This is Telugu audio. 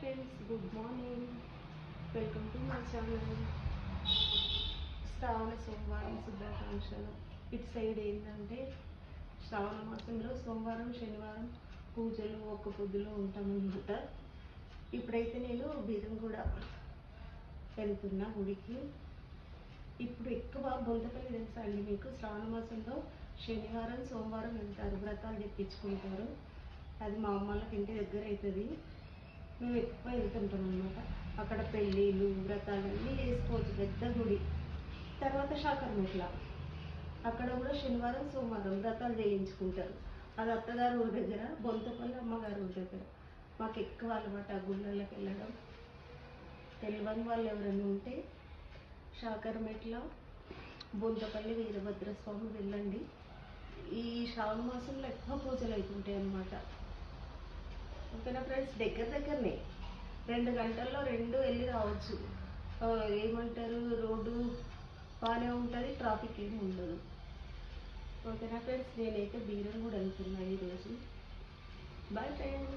Friends, good morning. Welcome to my channel. శ్రావణ సోమవారం శుభాకాంక్షలు. ఇటు సైడ్ ఏంటంటే శ్రావణ మాసంలో సోమవారం శనివారం పూజలు ఒక్క పొద్దులో ఉంటామన్నమాట. ఇప్పుడైతే నేను బీరంగూడ వెళ్తున్నా గుడికి. ఇప్పుడు ఎక్కువ బొంతపల్లి తెలుసా అండి మీకు? శ్రావణ మాసంలో శనివారం సోమవారం వెళ్తారు, వ్రతాలు తెప్పించుకుంటారు. అది మా అమ్మలకి ఇంటి దగ్గర అవుతుంది. మేము ఎక్కువ వెళ్తుంటాం అన్నమాట. అక్కడ పెళ్ళిళ్ళు వ్రతాలన్నీ చేసుకోవచ్చు. పెద్ద గుడి. తర్వాత శాకర్మెట్ల, అక్కడ కూడా శనివారం సోమవారం వ్రతాలు చేయించుకుంటారు. అది అత్తగారు ఊరి దగ్గర, బొంతపల్లి అమ్మగారు ఊరి దగ్గర. మాకు ఎక్కువ అలవాటు ఆ గుళ్ళకి వెళ్ళడం. తెలియని వాళ్ళు ఎవరైనా ఉంటే శాకర్మెట్ల, బొంతపల్లి వీరభద్రస్వామి వెళ్ళండి. ఈ శ్రావణ మాసంలో ఎక్కువ పూజలు అవుతుంటాయి అన్నమాట. ఓకేనా ఫ్రెండ్స్? దగ్గరనే 2 గంటల్లో 2 వెళ్ళి రావచ్చు. ఏమంటారు, రోడ్డు బాగానే ఉంటుంది, ట్రాఫిక్ ఏమి ఉండదు. ఓకేనా ఫ్రెండ్స్? నేనైతే బీరం కూడా వెళ్తున్నా ఈరోజు. Bye friends.